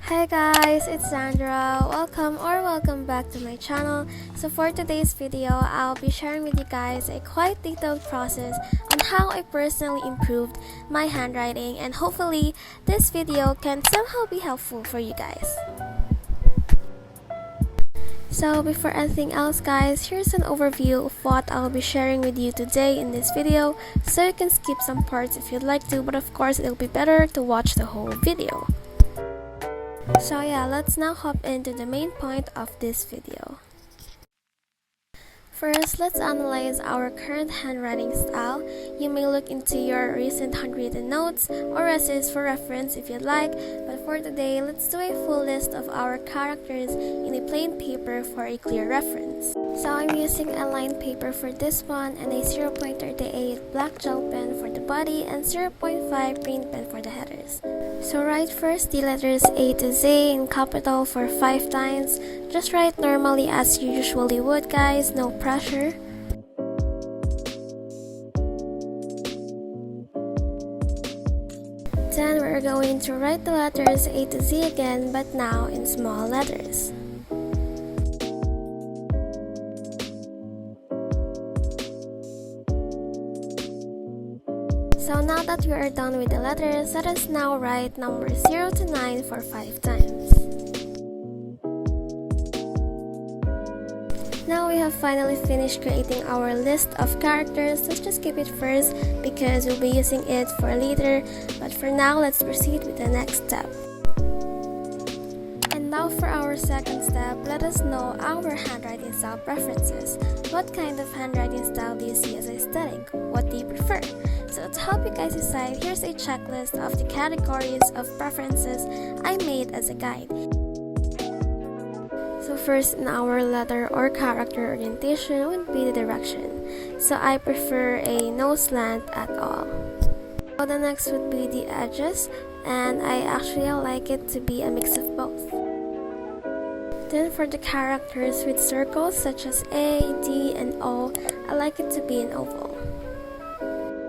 Hi guys, it's Sandra. Welcome back to my channel. So for today's video, I'll be sharing with you guys a quite detailed process on how I personally improved my handwriting, and hopefully this video can somehow be helpful for you guys. So before anything else guys, here's an overview of what I'll be sharing with you today in this video, so you can skip some parts if you'd like to, but of course it'll be better to watch the whole video. So yeah, let's now hop into the main point of this video. First, let's analyze our current handwriting style. You may look into your recent handwritten notes or essays for reference if you'd like, but for today, let's do a full list of our characters in a plain paper for a clear reference. So I'm using a lined paper for this one and a 0.38 black gel pen for the body and 0.5 green pen for the headers. So write first the letters A to Z in capital for 5 times. Just write normally as you usually would guys, no pressure. Then we're going to write the letters A to Z again, but now in small letters. So now that we are done with the letters, let us now write numbers 0 to 9 for 5 times. Now we have finally finished creating our list of characters. Let's just keep it first because we'll be using it for later, but for now let's proceed with the next step. And now for our second step, let us know our handwriting style preferences. What kind of handwriting style do you see as aesthetic? What do you prefer? So to help you guys decide, here's a checklist of the categories of preferences I made as a guide. So first, in our letter or character orientation would be the direction. So I prefer a no slant at all. So the next would be the edges, and I actually like it to be a mix of both. Then for the characters with circles such as A, D, and O, I like it to be an oval.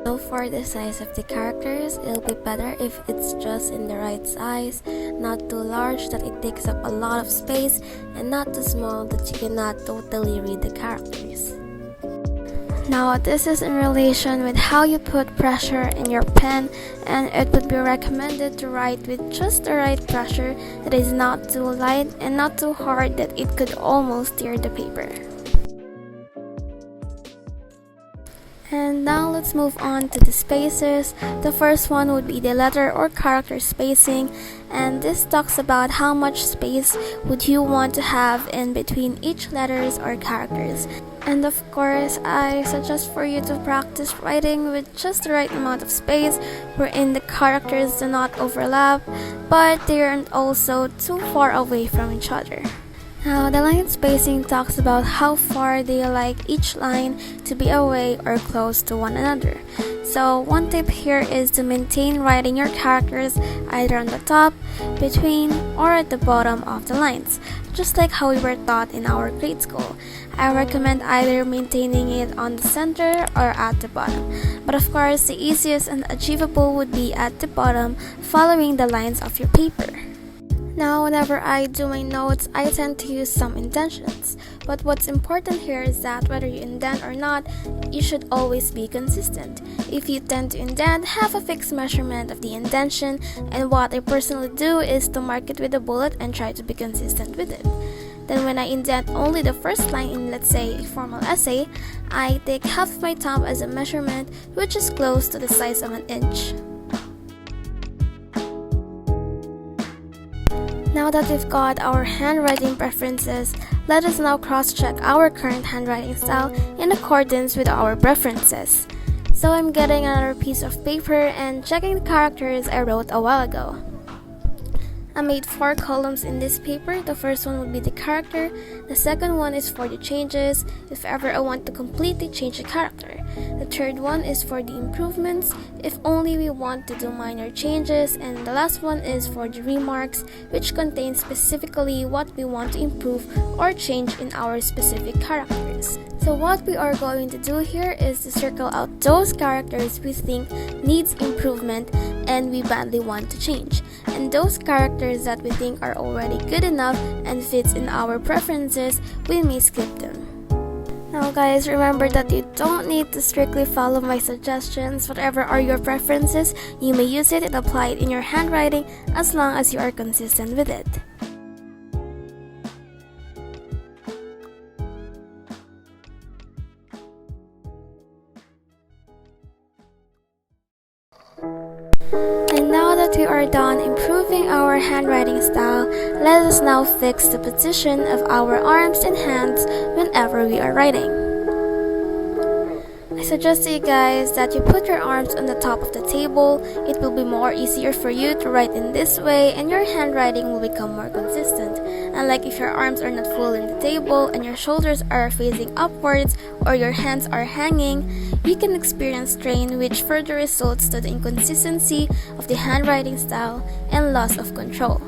So for the size of the characters, it'll be better if it's just in the right size, not too large that it takes up a lot of space, and not too small that you cannot totally read the characters. Now this is in relation with how you put pressure in your pen, and it would be recommended to write with just the right pressure that is not too light and not too hard that it could almost tear the paper. And now let's move on to the spaces. The first one would be the letter or character spacing, and this talks about how much space would you want to have in between each letters or characters. And of course, I suggest for you to practice writing with just the right amount of space wherein the characters do not overlap, but they aren't also too far away from each other. Now, the line spacing talks about how far they like each line to be away or close to one another. So, one tip here is to maintain writing your characters either on the top, between, or at the bottom of the lines, just like how we were taught in our grade school. I recommend either maintaining it on the center or at the bottom. But of course, the easiest and achievable would be at the bottom, following the lines of your paper. Now, whenever I do my notes, I tend to use some indentions. But what's important here is that whether you indent or not, you should always be consistent. If you tend to indent, have a fixed measurement of the indentation, and what I personally do is to mark it with a bullet and try to be consistent with it. Then when I indent only the first line in, let's say, a formal essay, I take half of my thumb as a measurement, which is close to the size of an inch. Now that we've got our handwriting preferences, let us now cross-check our current handwriting style in accordance with our preferences. So I'm getting another piece of paper and checking the characters I wrote a while ago. I made 4 columns in this paper. The first one would be the character, the second one is for the changes, if ever I want to completely change a character. The third one is for the improvements, if only we want to do minor changes, and the last one is for the remarks, which contains specifically what we want to improve or change in our specific characters. So what we are going to do here is to circle out those characters we think needs improvement and we badly want to change. And those characters that we think are already good enough and fits in our preferences, we may skip them. Now guys, remember that you don't need to strictly follow my suggestions. Whatever are your preferences, you may use it and apply it in your handwriting as long as you are consistent with it. And now that we are done improving our handwriting style, let us now fix the position of our arms and hands whenever we are writing. I suggest to you guys that you put your arms on the top of the table. It will be more easier for you to write in this way and your handwriting will become more consistent. Unlike if your arms are not full in the table and your shoulders are facing upwards or your hands are hanging, you can experience strain, which further results to the inconsistency of the handwriting style and loss of control.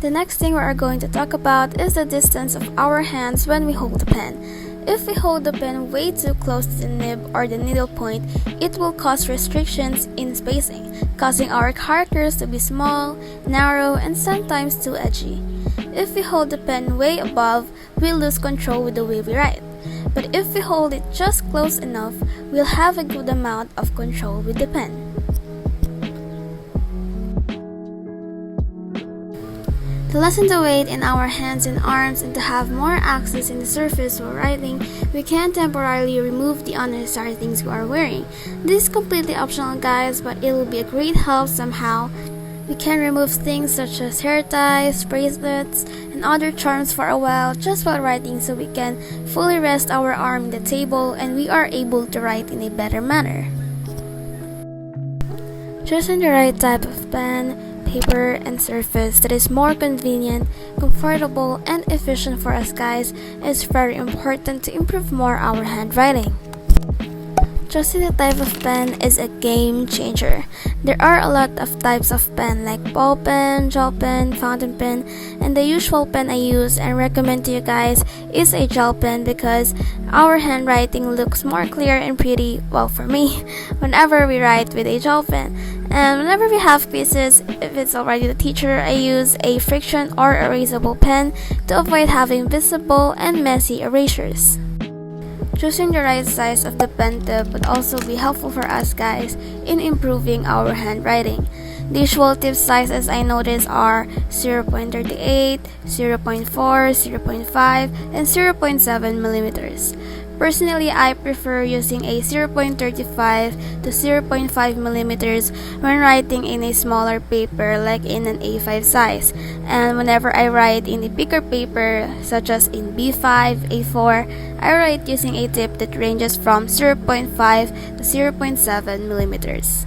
The next thing we are going to talk about is the distance of our hands when we hold the pen. If we hold the pen way too close to the nib or the needle point, it will cause restrictions in spacing, causing our characters to be small, narrow, and sometimes too edgy. If we hold the pen way above, we'll lose control with the way we write. But if we hold it just close enough, we'll have a good amount of control with the pen. To lessen the weight in our hands and arms and to have more access in the surface while writing, we can temporarily remove the unnecessary things we are wearing. This is completely optional guys, but it will be a great help somehow. We can remove things such as hair ties, bracelets, and other charms for a while just while writing so we can fully rest our arm in the table and we are able to write in a better manner. Choosing the right type of pen, paper, and surface that is more convenient, comfortable, and efficient for us guys is very important to improve more our handwriting. Choosing the type of pen is a game changer. There are a lot of types of pen like ball pen, gel pen, fountain pen, and the usual pen I use and recommend to you guys is a gel pen because our handwriting looks more clear and pretty, well for me, whenever we write with a gel pen. And whenever we have quizzes, if it's already the teacher, I use a friction or erasable pen to avoid having visible and messy erasures. Choosing the right size of the pen tip would also be helpful for us guys in improving our handwriting. The usual tip sizes I notice are 0.38, 0.4, 0.5, and 0.7 millimeters. Personally, I prefer using a 0.35 to 0.5 millimeters when writing in a smaller paper like in an A5 size. And whenever I write in a bigger paper such as in B5, A4, I write using a tip that ranges from 0.5 to 0.7 millimeters.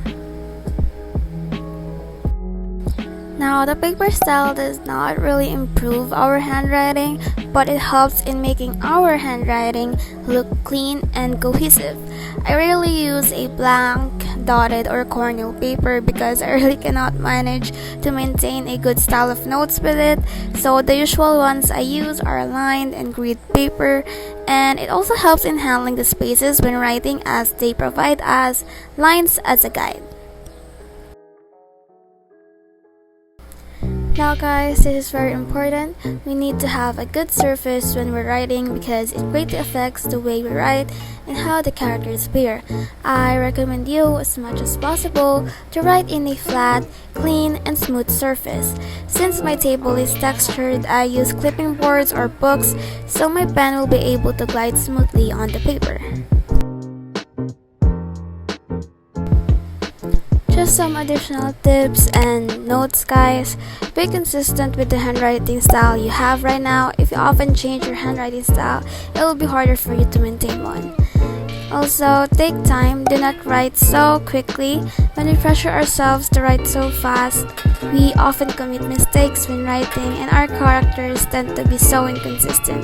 Now, the paper style does not really improve our handwriting, but it helps in making our handwriting look clean and cohesive. I rarely use a blank, dotted, or cornel paper because I really cannot manage to maintain a good style of notes with it, so the usual ones I use are lined and grid paper, and it also helps in handling the spaces when writing as they provide us lines as a guide. Now guys, this is very important. We need to have a good surface when we're writing because it greatly affects the way we write and how the characters appear. I recommend you as much as possible to write in a flat, clean, and smooth surface. Since my table is textured, I use clipping boards or books so my pen will be able to glide smoothly on the paper. Just some additional tips and notes guys. Be consistent with the handwriting style you have right now. If you often change your handwriting style, it will be harder for you to maintain one. Also, take time. Do not write so quickly. When we pressure ourselves to write so fast, we often commit mistakes when writing and our characters tend to be so inconsistent.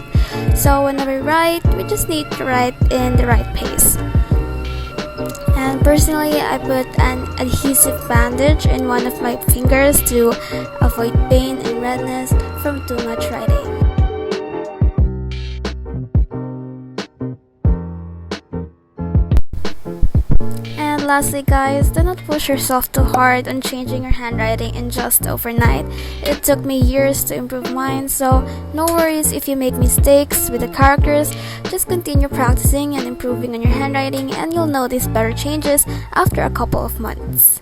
So whenever we write, we just need to write in the right pace. And personally, I put an adhesive bandage in one of my fingers to avoid pain and redness from too much writing. And And lastly, guys, do not push yourself too hard on changing your handwriting in just overnight. It took me years to improve mine, so no worries if you make mistakes with the characters. Just continue practicing and improving on your handwriting, and you'll notice better changes after a couple of months.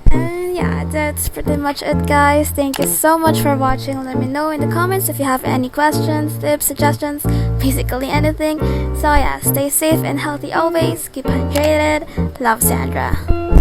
And yeah, that's pretty much it, guys. Thank you so much for watching. Let me know in the comments if you have any questions, tips, suggestions, basically anything. So yeah, stay safe and healthy always. Keep hydrated. Love, Sandra.